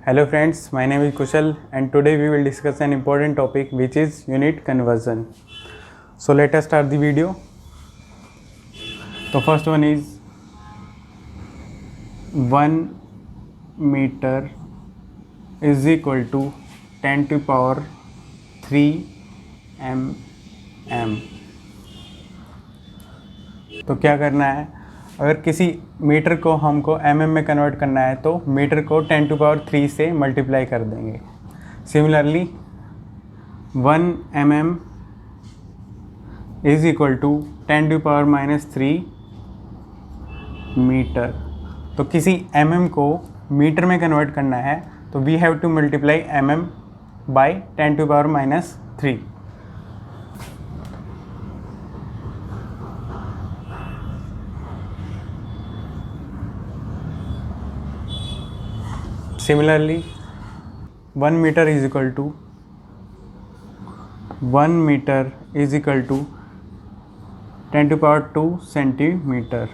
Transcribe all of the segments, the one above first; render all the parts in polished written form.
Hello friends, my name is Kushal and today we will discuss an important topic which is unit conversion. So let us start the video. The first one is 1 meter is equal to 10 to power 3 mm. तो क्या करना है, अगर किसी metre को हमको mm में convert करना है तो मीटर को 10 टू पावर 3 से मल्टीप्लाई कर देंगे. Similarly 1 mm is equal to 10 to power -3 metre. तो किसी mm को मीटर में कन्वर्ट करना है तो we have to multiply mm by 10 to power -3. Similarly, 1 meter is equal to 10 to power 2 centimetre.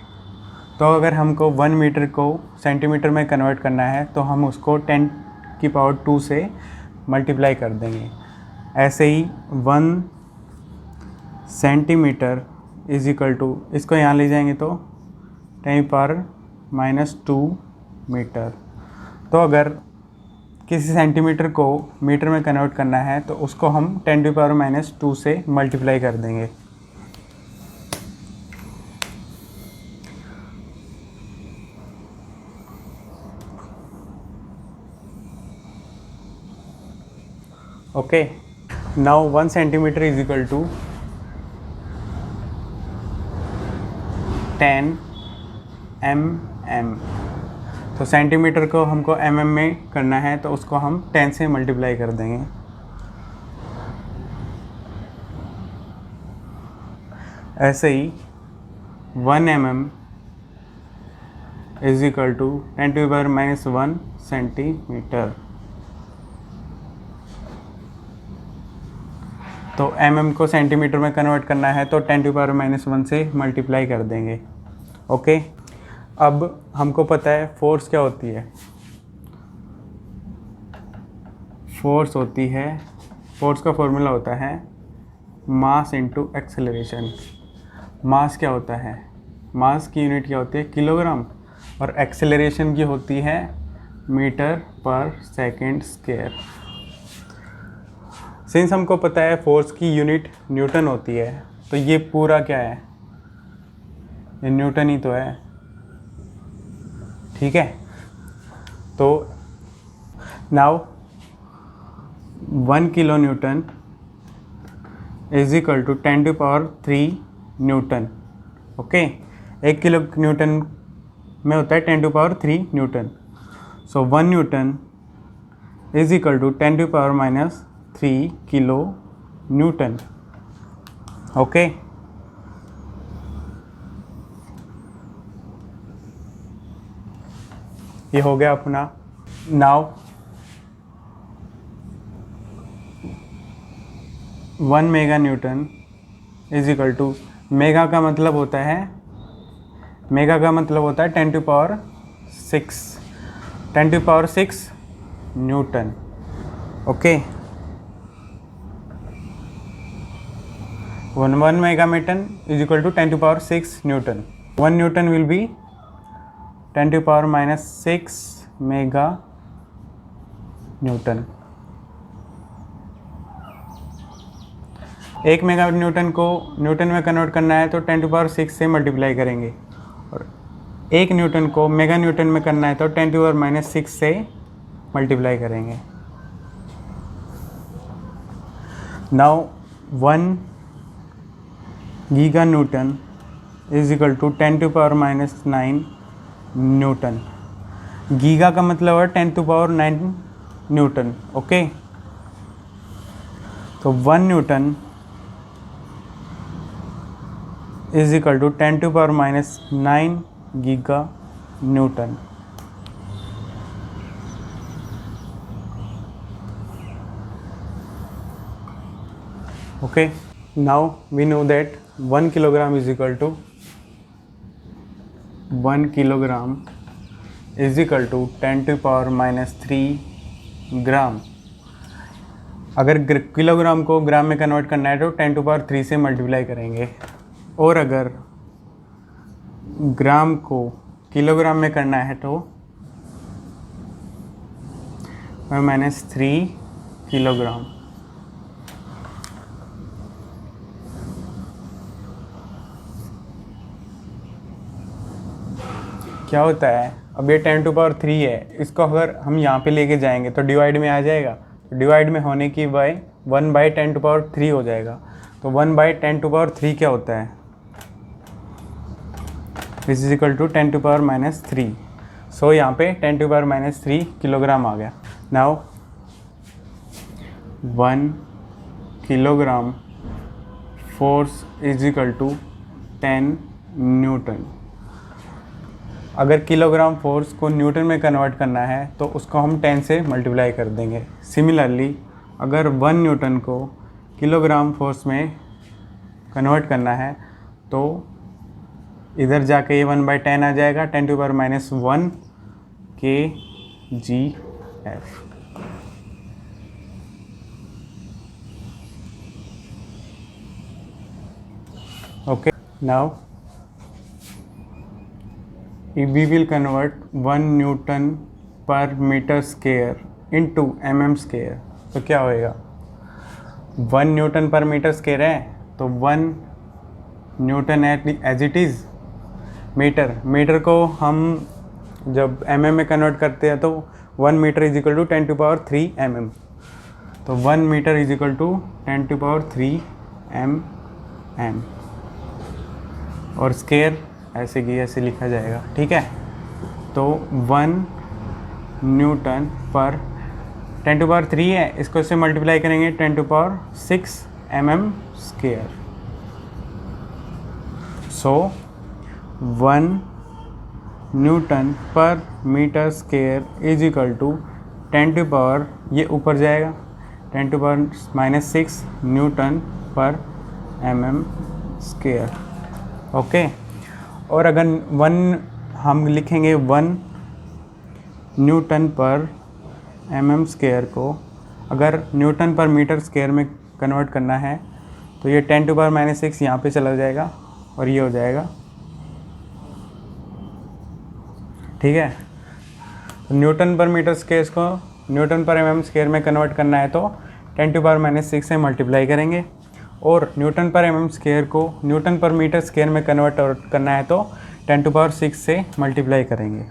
तो अगर हमको 1 मीटर को सेंटीमीटर में कन्वर्ट करना है तो हम उसको 10 की पावर 2 से मल्टीप्लाई कर देंगे. ऐसे ही 1 सेंटीमीटर इज इक्वल टू, इसको यहाँ ले जाएंगे तो 10 पावर -2 मीटर. तो अगर किसी सेंटीमीटर को मीटर में कन्वर्ट करना है तो उसको हम 10 टू पावर -2 से मल्टीप्लाई कर देंगे. Okay, now 1 centimetre is equal to 10 mm. तो सेंटीमीटर को हमको mm में करना है तो उसको हम 10 से मल्टीप्लाई कर देंगे. ऐसे ही 1 mm is equal to 10 to power -1 centimetre. तो mm को सेंटीमीटर में कन्वर्ट करना है तो 10 टू पावर -1 से मल्टीप्लाई कर देंगे. ओके, अब हमको पता है फोर्स क्या होती है. फोर्स होती है, फोर्स का फॉर्मूला होता है मास इनटू एक्सेलरेशन. मास क्या होता है, मास की यूनिट क्या होती है, किलोग्राम, और एक्सेलरेशन की होती है metre per second square. Since हमको पता है फोर्स की यूनिट न्यूटन होती है तो ये पूरा क्या है, ये न्यूटन ही तो है. ठीक है, तो now 1 kilo newton is equal to 10 to power 3 newton. Okay, 1 kilo newton में होता है 10 to power 3 newton. So 1 newton is equal to 10 to power -3 kilo newton. Okay, ये हो गया अपना. Now 1 mega newton is equal to, mega का मतलब होता है 10 to power 6 newton. Okay, 1 mega newton is equal to 10 to power 6 newton. 1 newton will be 10 to power -6 mega newton. 1 mega newton को newton में कन्वर्ट करना है तो 10 टू पावर 6 से मल्टीप्लाई करेंगे, और 1 न्यूटन को मेगा न्यूटन में करना है तो 10 टू पावर -6 से मल्टीप्लाई करेंगे. Now 1 giga newton is equal to 10 to power -9 newton. Giga का मतलब है 10 टू पावर 9 न्यूटन. ओके, तो 1 newton is equal to 10 to power -9 giga newton. Okay, now we know that 1 kilogram is equal to 1 kilogram is equal to 10 to power -3 gram. अगर kilogram को ग्राम में convert करना है तो 10⁻³ से मल्टीप्लाई करेंगे, और अगर ग्राम को किलोग्राम में करना है तो -3 किलोग्राम। क्या होता है, अब ये 10⁻³ है, इसको अगर हम यहाँ पे लेके जाएंगे तो डिवाइड में आ जाएगा, तो डिवाइड में होने की बाय 1/10⁻³ हो जाएगा। तो 1/10⁻³ क्या होता है, दिस इज इक्वल टू 10⁻³ सो यहाँ पे 10⁻³ किलोग्राम आ गया। Now 1 kilogram force is equal to 10 newton. अगर किलोग्राम फोर्स को न्यूटन में कन्वर्ट करना है तो उसको हम 10 से मल्टीप्लाई कर देंगे। सिमिलरली अगर 1 न्यूटन को किलोग्राम फोर्स में कन्वर्ट करना है तो इधर जाके ये 1/10 आ जाएगा, 10⁻⁻1 kgf। Okay, now if we will convert 1 Newton per meter square into mm square तो क्या होएगा, 1 न्यूटन पर मीटर स्क्वायर है तो 1 newton as it is metre को हम जब mm में कन्वर्ट करते हैं तो 1 metre is equal to 10⁻³ mm, तो 1 metre is equal to 10⁻³ mm, और स्क्वायर ऐसे की ऐसे लिखा जाएगा, ठीक है। तो 1 न्यूटन पर 10⁻³ है, इसको इससे मल्टीप्लाई करेंगे 10⁻6 mm square. So 1 newton per metre square is equal to 10⁻, ये ऊपर जाएगा 10⁻⁻6 Newton per mm square. Okay, और अगर 1 हम लिखेंगे 1 न्यूटन पर mm स्क्वायर को अगर न्यूटन पर मीटर स्क्वायर में कन्वर्ट करना है तो ये 10⁻⁻6 यहाँ पे चला जाएगा और ये हो जाएगा, ठीक है। तो न्यूटन पर मीटर स्क्वायर को न्यूटन पर mm स्क्वायर में कन्वर्ट करना है तो 10⁻⁻6 से मल्टीप्लाई करेंगे, और न्यूटन पर mm स्क्वायर को न्यूटन पर मीटर स्क्वायर में कन्वर्ट करना है तो 10⁻6 से मल्टीप्लाई करेंगे।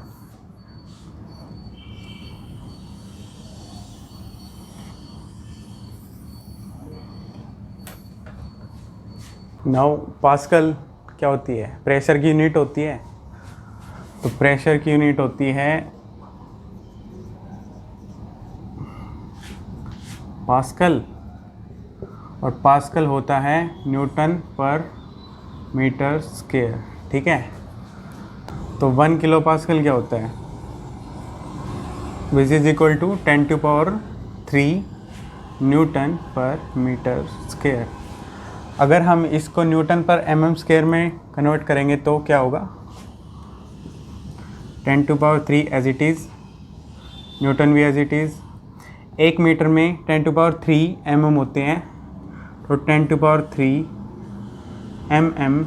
नाउ पास्कल क्या होती है, प्रेशर की यूनिट होती है। तो प्रेशर की यूनिट होती है पास्कल, और पास्कल होता है न्यूटन पर मीटर स्क्वायर, ठीक है। तो 1 किलो पास्कल क्या होता है, which is equal to 10⁻³ newton per metre square. अगर हम इसको न्यूटन पर mm स्क्वायर में कन्वर्ट करेंगे तो क्या होगा, 10⁻³ एज इट इज़, न्यूटन भी एज इट इज़। 1 मीटर में 10⁻³ mm होते हैं, तो 10⁻³ mm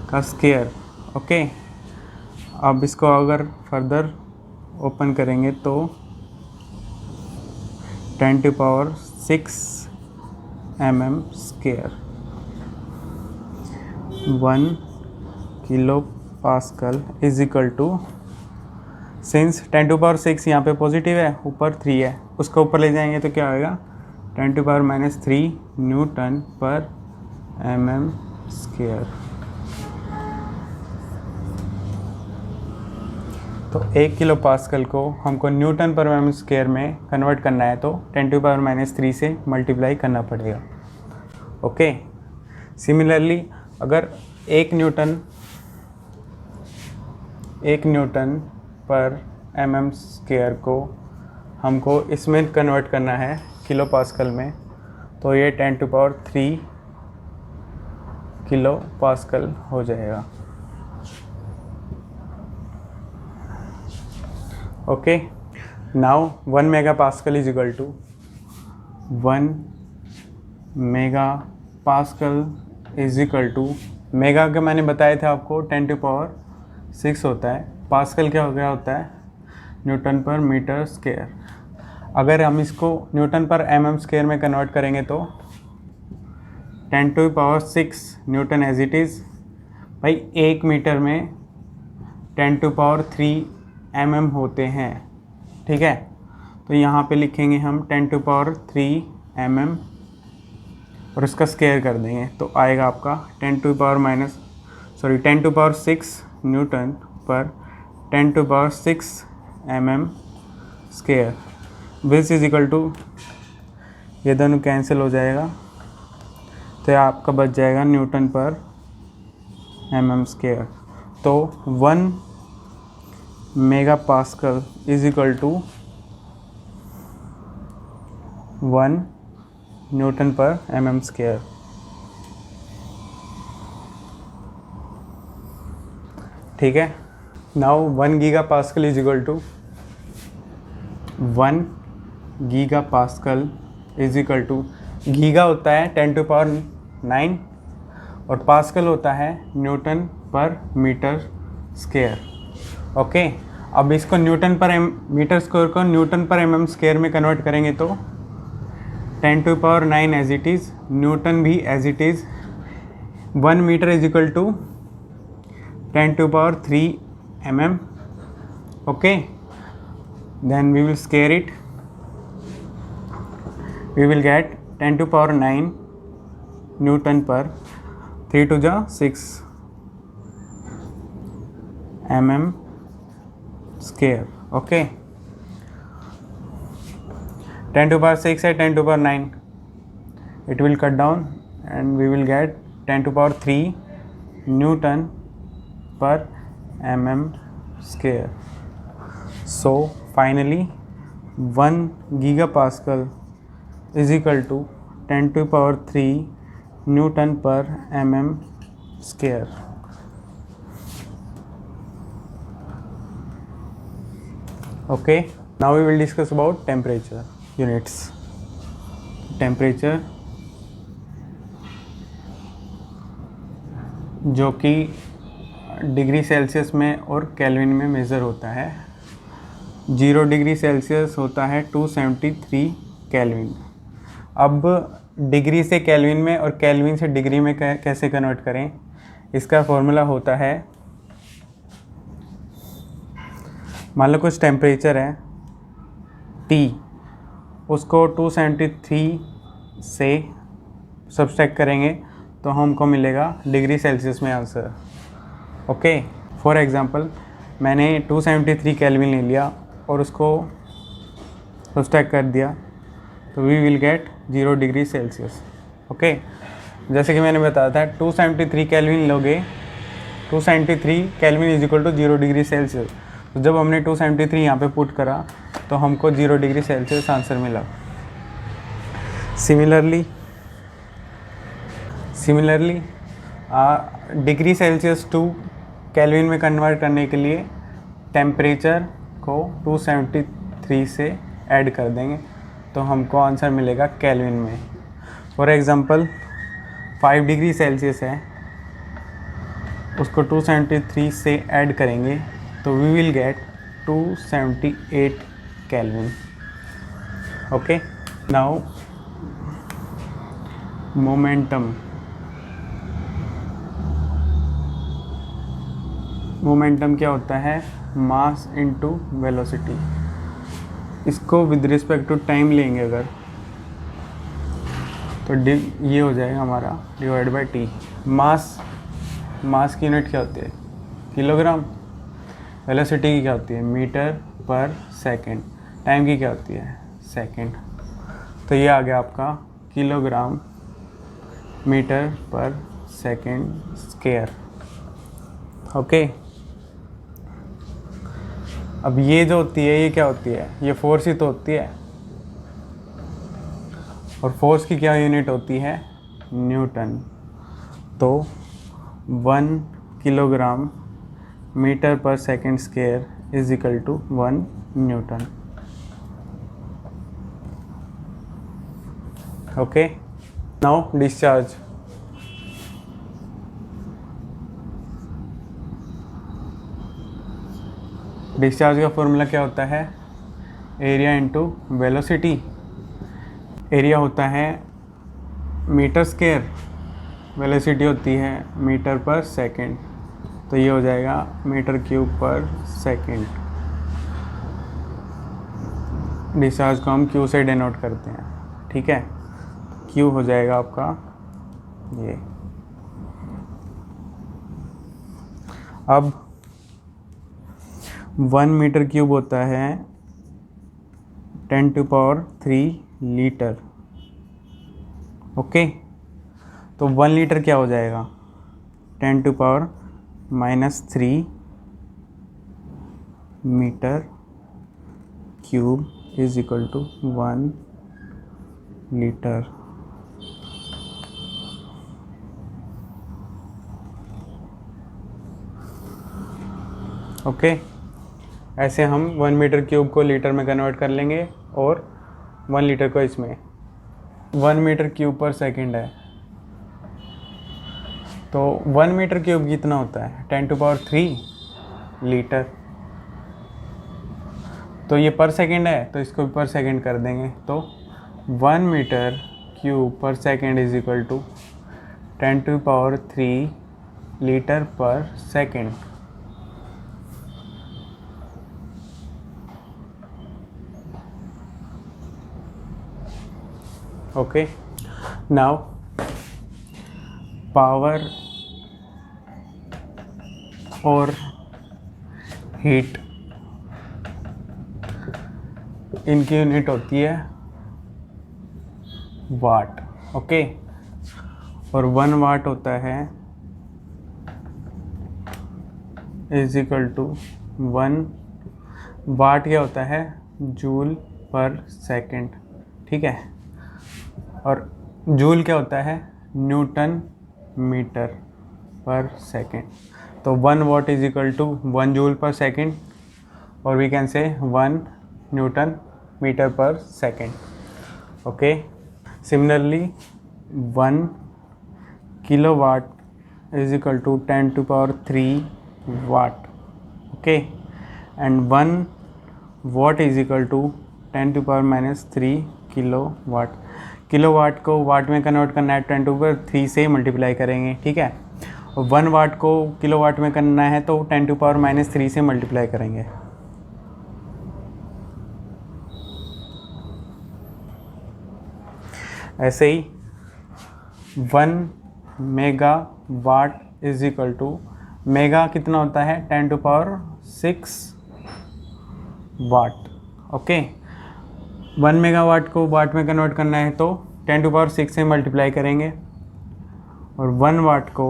का स्क्वायर। ओके, अब इसको अगर फर्दर ओपन करेंगे तो 10⁻6 mm square 1 kilo pascal is equal to, since 10⁻6 यहाँ पे पॉजिटिव है, ऊपर 3 है, उसको ऊपर ले जाएंगे तो क्या होएगा 10⁻³ न्यूटन पर mm स्क्वायर। तो 1 किलो पास्कल को हमको न्यूटन पर mm स्क्वायर में कन्वर्ट करना है तो 10⁻³ से मल्टीप्लाई करना पड़ेगा। ओके, सिमिलरली अगर 1 न्यूटन पर mm स्क्वायर को हमको इसमें कन्वर्ट करना है किलो पास्कल में, तो ये 10⁻³ किलो पास्कल हो जाएगा। Okay, now 1 mega pascal is equal to 1 mega pascal is equal to, mega के मैंने बताया था आपको 10⁶ होता है, पास्कल क्या हो गया होता है न्यूटन पर मीटर स्क्वायर। अगर हम इसको न्यूटन पर mm स्क्वायर में कन्वर्ट करेंगे तो 10⁶ न्यूटन एज इट इज़। भाई 1 मीटर में 10⁻³ mm होते हैं, ठीक है। तो यहाँ पे लिखेंगे हम 10⁻³ mm और इसका स्क्वायर कर देंगे तो आएगा आपका 10⁻6 Newton per 10⁶ mm square, which is equal to, ये दोनों कैंसिल हो जाएगा तो आपका बच जाएगा न्यूटन पर mm स्क्वायर। तो 1 mega pascal is equal to 1 newton per mm square. ठीक है। Now 1 giga pascal is equal to 1 giga pascal is equal to, giga होता है 10⁹ और पास्कल होता है Newton per metre square. Okay, अब इसको न्यूटन पर मीटर स्क्वायर को न्यूटन पर mm स्क्वायर में कन्वर्ट करेंगे तो 10⁹ एज इट इज़, न्यूटन भी as it is, 1 metre is equal to 10⁻³ mm। Okay, then we will scale it, we will get 10⁹ newton per 3⁶ mm square. Okay, 10⁶ है 10⁹, it will cut down and we will get 10⁻³ newton per mm square. So finally 1 gigapascal is equal to 10⁻³ newton per mm square. Okay, now we will discuss about temperature units. Temperature जो कि degree Celsius में और kelvin में measure होता है। 0 degree Celsius होता है 273 kelvin. अब डिग्री से केल्विन में और केल्विन से डिग्री में कैसे कन्वर्ट करें, इसका फॉर्मूला होता है, मान लो कुछ टेम्परेचर है T, उसको 273 से सब्सट्रैक्ट करेंगे तो हमको मिलेगा डिग्री सेल्सियस में आंसर। ओके, फॉर एग्ज़ाम्पल मैंने 273 केल्विन ले लिया और उसको सब्सट्रैक्ट कर दिया तो we will get 0 degree Celsius. Okay, जैसे कि मैंने बताया था 273 केल्विन लोगे, 273 kelvin is equal to 0 degree Celsius. तो जब हमने 273 यहाँ पे पुट करा तो हमको 0 डिग्री सेल्सियस आंसर मिला। Similarly degree Celsius to kelvin में कन्वर्ट करने के लिए टेम्परेचर को 273 से ऐड कर देंगे तो हमको आंसर मिलेगा केल्विन में। फॉर एग्ज़ाम्पल 5 डिग्री सेल्सियस है, उसको 273 से ऐड करेंगे तो we will get 278 kelvin. Okay, now momentum क्या होता है, मास इनटू वेलोसिटी। इसको विद रिस्पेक्ट टू टाइम लेंगे अगर तो ये हो जाएगा हमारा डिवाइड बाय टी। मास की यूनिट क्या होती है, किलोग्राम। वेलोसिटी की क्या होती है, मीटर पर सेकंड। टाइम की क्या होती है, सेकंड। तो ये आ गया आपका kilogram metre per second square. Okay, अब ये जो होती है ये क्या होती है, ये फोर्स ही तो होती है, और फोर्स की क्या यूनिट होती है, न्यूटन। तो 1 kilogram metre per second square is equal to 1 newton. Okay, now discharge. Discharge का फॉर्मूला क्या होता है? Area into velocity. एरिया होता है मीटर स्क्वायर, वेलोसिटी होती है मीटर पर सेकंड, तो ये हो जाएगा metre cube per second. Discharge को हम क्यू से डिनोट करते हैं, ठीक है। क्यू हो जाएगा आपका ये। अब 1 मीटर क्यूब होता है 10⁻³ लीटर। ओके, तो 1 लीटर क्या हो जाएगा? 10⁻³ metre cube is equal to 1 litre. Okay, ऐसे हम 1 मीटर क्यूब को लीटर में कन्वर्ट कर लेंगे और 1 लीटर को इसमें। 1 मीटर क्यूब पर सेकंड है, तो 1 मीटर क्यूब कितना होता है? 10⁻³ लीटर। तो ये पर सेकंड है, तो इसको भी पर सेकंड कर देंगे, तो 1 metre cube per second is equal to 10⁻³ litre per second. Okay, now power और हीट, इनकी यूनिट होती है वाट। ओके, और 1 वाट होता है इज इक्वल टू 1 वाट क्या होता है? जूल पर सेकंड, ठीक है। और जूल क्या होता है? Newton metre per second. तो 1 watt is equal to 1 joule per second, और we can say 1 newton metre per second. Okay, similarly 1 kilowatt is equal to 10⁻³ watt. Okay, and 1 watt is equal to 10⁻³ kilowatt. Kilowatt को watt में convert करना है, 10⁻³ से multiply करेंगे, ठीक है। और 1 वाट को किलोवाट में करना है तो 10⁻³ से मल्टीप्लाई करेंगे। ऐसे ही 1 megawatt is equal to, mega कितना होता है? 10⁻6 वाट। ओके, 1 मेगावाट को वाट में कन्वर्ट करना है तो 10⁻6 से मल्टीप्लाई करेंगे, और 1 वाट को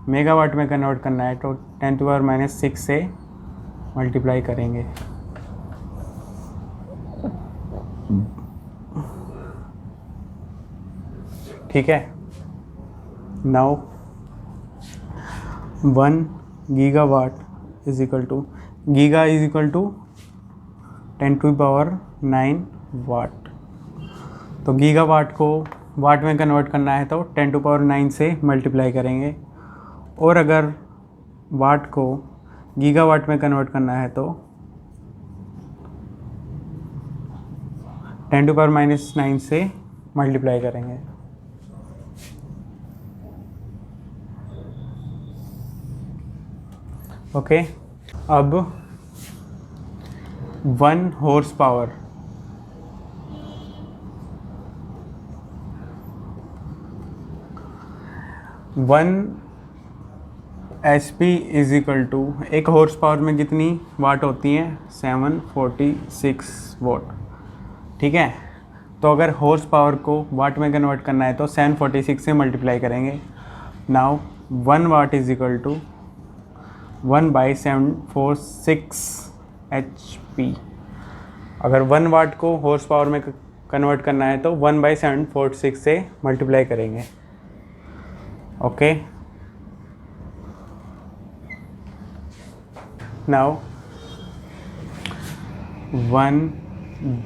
मेगावाट में कन्वर्ट करना है तो 10⁻6 से मल्टीप्लाई करेंगे। ठीक है, now 1 gigawatt is equal to, giga is equal to 10⁹ watt. तो गीगावाट को वाट में कन्वर्ट करना है तो 10⁹ से मल्टीप्लाई करेंगे, और अगर वाट को गीगावाट में कन्वर्ट करना है तो 10⁻⁹ से मल्टीप्लाई करेंगे। ओके, अब 1 horsepower, HP is equal to, एक हॉर्स पावर में कितनी वाट होती हैं? 746 वाट, ठीक है। तो अगर हॉर्स पावर को वाट में कन्वर्ट करना है तो 746 से मल्टीप्लाई करेंगे। Now 1 watt is equal to 1/746 HP। अगर 1 वाट को हॉर्स पावर में कन्वर्ट करना है तो 1/746 से मल्टीप्लाई करेंगे। Okay, now 1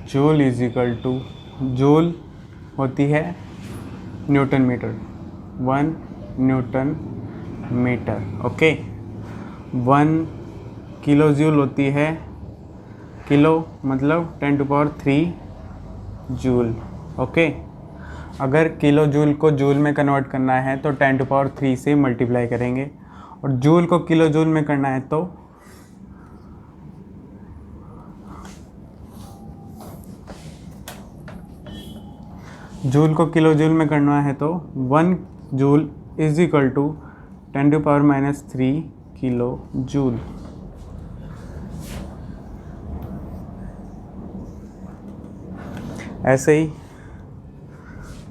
joule is equal to, joule होती है newton metre, 1 newton metre. Okay, 1 kilo joule होती है, किलो मतलब 10⁻³ जूल। ओके, अगर किलो जूल को जूल में कन्वर्ट करना है तो 10⁻³ से मल्टीप्लाई करेंगे, और जूल को किलो जूल में करना है तो जूल को किलो जूल में करना है तो 1 joule is equal to 10⁻³ kilo joule. ऐसे ही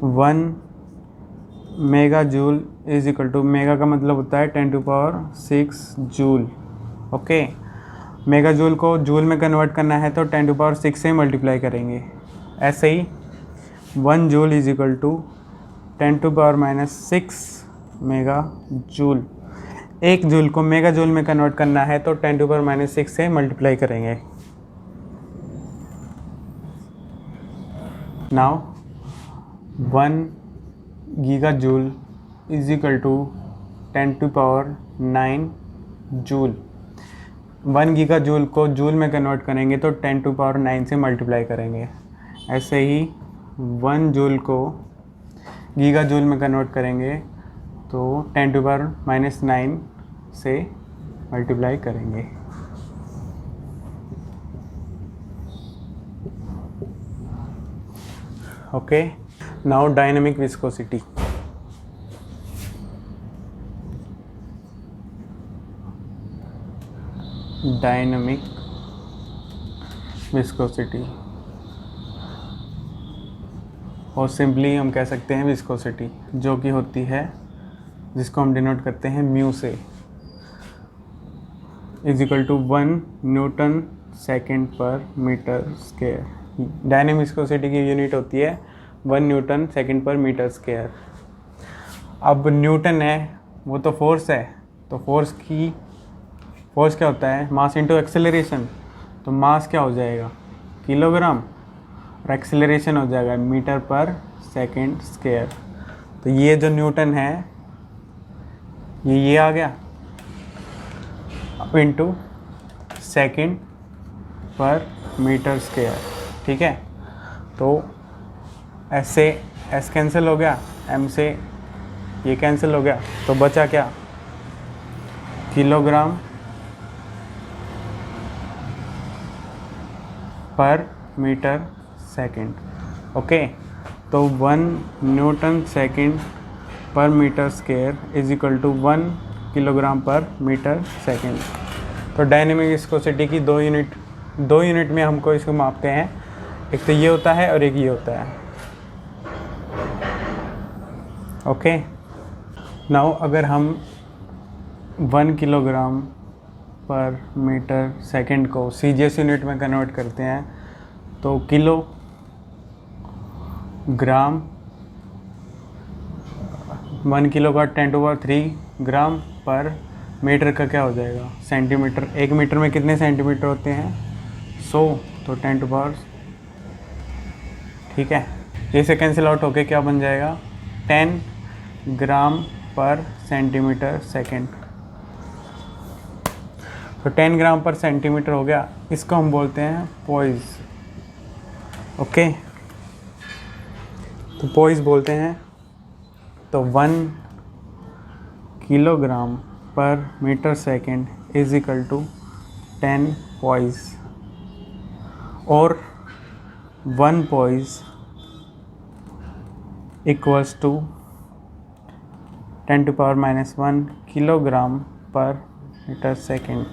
1 mega joule is equal to, mega का मतलब होता है 10⁻6 जूल। ओके, मेगा जूल को जूल में कन्वर्ट करना है तो 10⁻6 से मल्टीप्लाई करेंगे। ऐसे ही 1 joule is equal to 10⁻6 mega joule. एक जूल को मेगा जूल में कन्वर्ट करना है तो 10⁻6 से मल्टीप्लाई करेंगे। Now 1 giga joule is equal to 10⁹ joule. 1 giga joule को जूल में कन्वर्ट करेंगे तो 10⁹ से मल्टीप्लाई करेंगे। ऐसे ही 1 जूल को गीगा जूल में कन्वर्ट करेंगे तो 10⁻⁹ से मल्टीप्लाई करेंगे। Okay, now dynamic viscosity. Dynamic viscosity, और सिंपली हम कह सकते हैं विस्कोसिटी, जो कि होती है, जिसको हम डिनोट करते हैं म्यू से, is equal to 1 newton second per metre square. Dynamic viscosity की यूनिट होती है 1 newton second per metre square. अब न्यूटन है, वो तो फोर्स है, तो फोर्स क्या होता है, मास इंटू एक्सेलरेशन। तो मास क्या हो जाएगा, किलोग्राम, और एक्सेलरेशन हो जाएगा मीटर पर सेकेंड स्क्वायर। तो ये जो न्यूटन है ये आ गया into second per metre square. ठीक है, तो एस से एस कैंसिल हो गया, एम से ये कैंसिल हो गया, तो बचा क्या, kilogram per metre second. Okay, तो 1 newton second per metre square is equal to 1 kilogram per metre second. तो डायनेमिक विस्कोसिटी की दो यूनिट में हमको इसको मापते हैं, एक तो ये होता है और एक ये होता है। ओके, नाउ अगर हम 1 किलोग्राम पर मीटर सेकेंड को सीजीएस यूनिट में कन्वर्ट करते हैं तो किलो ग्राम, 1 किलो का 10⁻³ ग्राम पर मीटर का क्या हो जाएगा, सेंटीमीटर। 1 मीटर में कितने सेंटीमीटर होते हैं, 100, तो 10⁻। ठीक है, इसे कैंसिल आउट होके क्या बन जाएगा, 10 ग्राम पर सेंटीमीटर सेकेंड। तो 10 ग्राम पर सेंटीमीटर हो गया, इसको हम बोलते हैं पॉइज। ओके, तो पॉइज बोलते हैं। तो 1 kilogram per metre second is equal to 10 poise, और 1 poise equals to 10⁻⁻1 kilogram per metre second.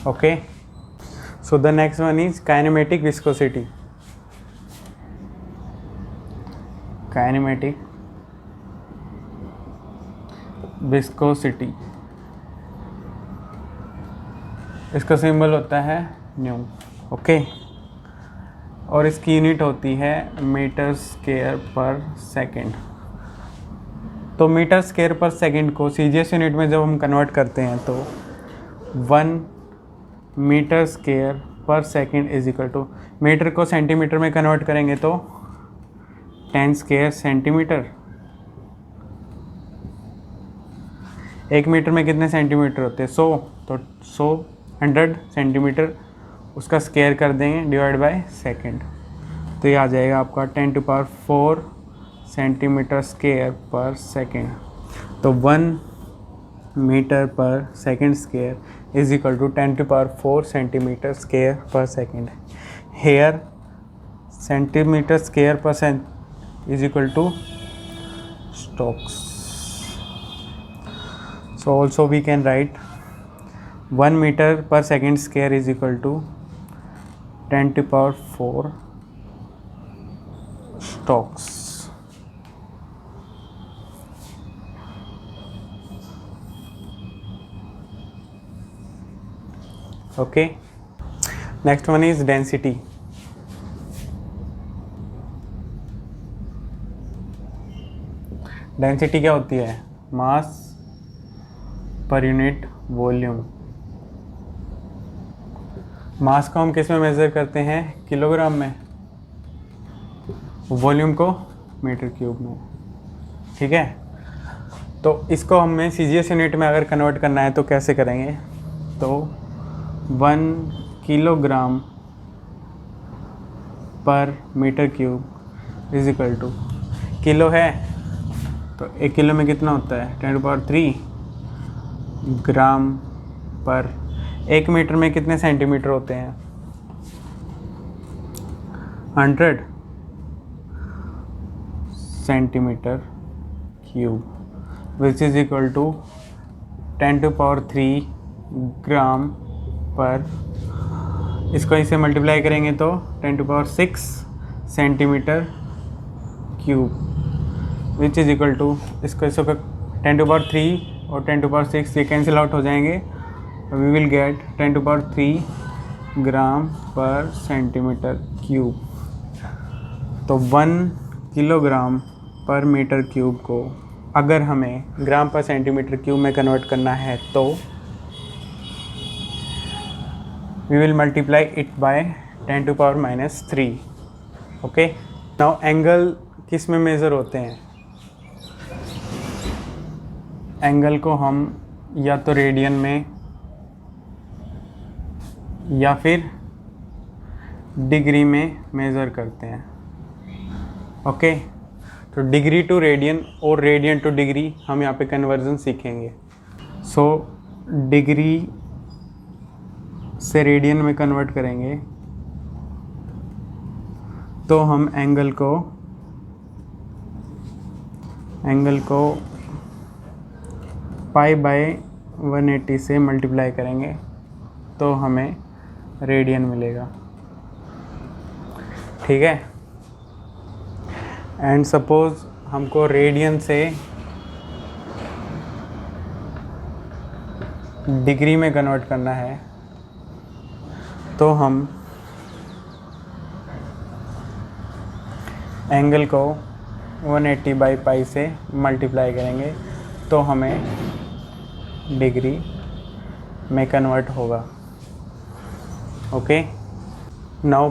Okay, so the next one is kinematic viscosity. Kinematic viscosity, इसका सिंबल होता है न्यू। ओके, और इसकी यूनिट होती है मीटर स्क्वायर पर सेकेंड। तो metre square per second को सीजीएस यूनिट में जब हम कन्वर्ट करते हैं तो 1 metre square per second is equal to, metre को सेंटीमीटर में कन्वर्ट करेंगे तो 10 स्क्वायर सेंटीमीटर। 1 मीटर में कितने सेंटीमीटर होते हैं? 100, तो 100 सेंटीमीटर उसका स्क्वायर कर देंगे डिवाइड बाय सेकेंड, तो ये आ जाएगा आपका 10⁴ सेंटीमीटर स्क्वायर पर सेकेंड। तो 1 metre per second square is equal to 10⁴ centimetre square per second. Here centimetre square per is equal to stokes. So also we can write 1 meter per second square is equal to 10⁴ stokes. Okay. Next one is density. Density क्या होती है? Mass per unit volume. मास को हम किस में measure करते हैं? Kilogram में। वॉल्यूम को मीटर क्यूब में। ठीक है, तो इसको हमें सीजीएस यूनिट में अगर कन्वर्ट करना है तो कैसे करेंगे? तो 1 kilogram per metre cube is equal to, kilo है तो 1 किलो में कितना होता है? 10⁻³ ग्राम पर 1 मीटर में कितने सेंटीमीटर होते हैं? 100 centimetre cube which is equal to 10⁻³ gram per, इसको इसे मल्टीप्लाई करेंगे तो 10⁻6 centimetre cube which is equal to, इसको 10⁻³ और 10⁻6 ये कैंसिल आउट हो जाएंगे, वी विल गेट 10⁻³ ग्राम पर सेंटीमीटर क्यूब। तो 1 किलोग्राम पर मीटर क्यूब को अगर हमें ग्राम पर सेंटीमीटर क्यूब में कन्वर्ट करना है तो we will multiply it by 10⁻⁻3। Okay, now angle किस में मेज़र होते हैं? एंगल को हम या तो रेडियन में या फिर डिग्री में मेज़र करते हैं। ओके, तो डिग्री टू रेडियन और रेडियन टू डिग्री हम यहाँ पे कन्वर्जन सीखेंगे। सो डिग्री से रेडियन में कन्वर्ट करेंगे तो हम एंगल को π/180 से मल्टीप्लाई करेंगे तो हमें रेडियन मिलेगा। ठीक है, एंड सपोज हमको रेडियन से डिग्री में कन्वर्ट करना है तो हम एंगल को 180/π से मल्टीप्लाई करेंगे तो हमें डिग्री में कन्वर्ट होगा। ओके, नाउ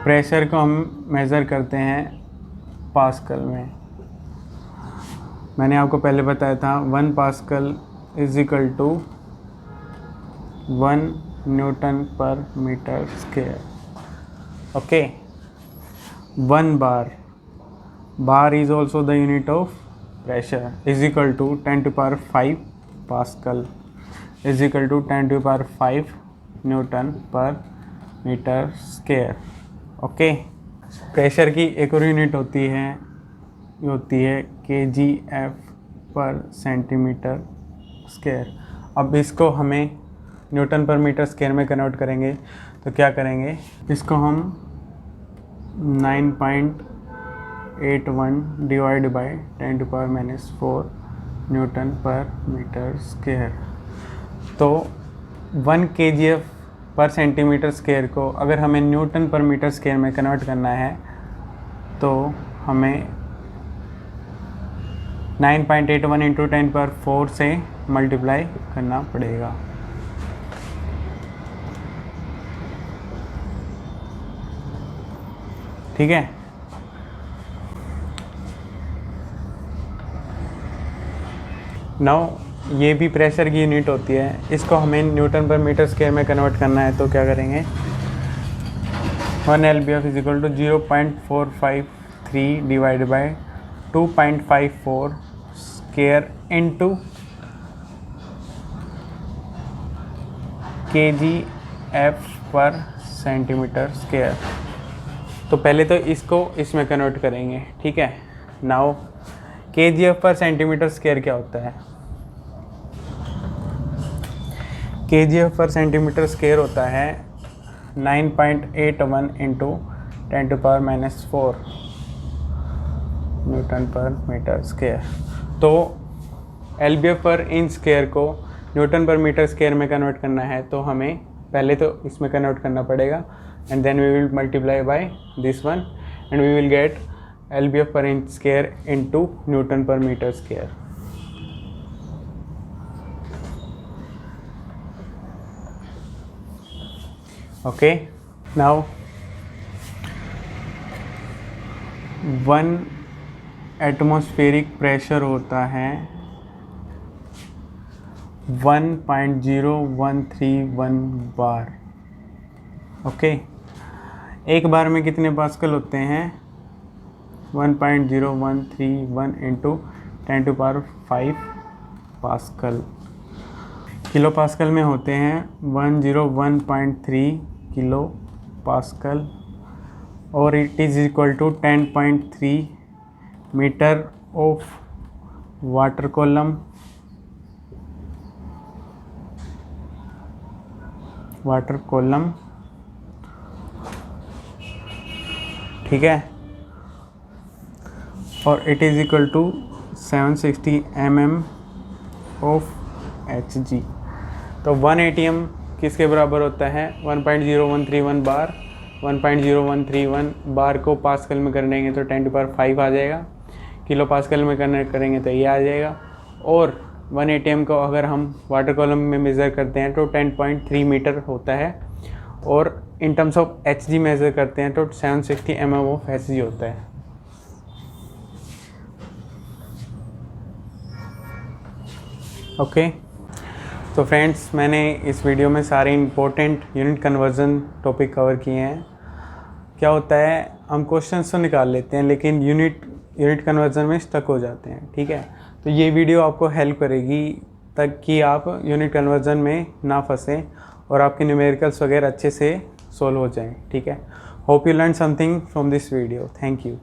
प्रेशर को हम मेज़र करते हैं पास्कल में। मैंने आपको पहले बताया था 1 pascal is equal to 1 newton per metre square. Okay, 1 bar is also the unit of pressure is equal to 10⁵ Pascal is equal to 10⁵ Newton per meter square। Okay, pressure की एक और यूनिट होती है, ये होती है kgf पर सेंटीमीटर स्क्वायर। अब इसको हमें न्यूटन पर मीटर स्क्वायर में कन्वर्ट करेंगे तो क्या करेंगे? इसको हम 9.81 divide by 10⁻⁻4 Newton per metre square. तो 1 kgf पर सेंटीमीटर स्क्वायर को अगर हमें न्यूटन पर मीटर स्क्वायर में कन्वर्ट करना है तो हमें 9.81 × 10⁻⁴ से मल्टीप्लाई करना पड़ेगा। ठीक है। नाउ ये भी प्रेशर की यूनिट होती है, इसको हमें न्यूटन पर मीटर स्क्वायर में कन्वर्ट करना है। तो क्या करेंगे, 1 LBF is equal to 0.453 divide by 2.54 square into kgf per centimetre square. तो पहले तो इसको इसमें कन्वर्ट करेंगे, ठीक है। Now kgf per centimetre square क्या होता है, kgf पर सेंटीमीटर स्क्वायर होता है 9.81 into 10⁻⁻⁴ Newton per metre square. तो LBF पर इन स्क्वायर को न्यूटन पर मीटर स्क्वायर में कन्वर्ट करना है, तो हमें पहले तो इसमें कन्वर्ट करना पड़ेगा and then we will multiply by this one and we will get LBF per inch square into newton per metre square. Okay, now 1 atmospheric pressure होता है 1.0131 बार। ओके, एक बार में कितने पास्कल होते हैं, 1.0131 इंटू 10⁵ पास्कल। किलो पास्कल में होते हैं 101.3 किलो पास्कल और it is equal to 10.3 metre of water column ठीक है, और it is equal to 760 mm of Hg। तो 1 ATM किसके बराबर होता है, 1.0131 बार। 1.0131 बार को पास्कल में कर देंगे तो 10⁵ आ जाएगा, किलो पास्कल में कन्वर्ट करेंगे तो ये आ जाएगा। और 1 ATM को अगर हम वाटर कॉलम में मेज़र करते हैं तो 10.3 मीटर होता है, और in terms of Hg measure करते हैं तो 760 mm ऑफ Hg होता है। ओके, तो फ्रेंड्स मैंने इस वीडियो में सारे important unit conversion topic cover किए हैं। क्या होता है, हम क्वेश्चंस तो निकाल लेते हैं लेकिन यूनिट कन्वर्जन में स्टक हो जाते हैं, ठीक है। तो ये वीडियो आपको हेल्प करेगी तक कि आप यूनिट कन्वर्जन में ना फंसें और आपके न्यूमेरिकल्स वगैरह अच्छे से सोल्व हो जाएं, ठीक है। Hope you learn something from this video. Thank you.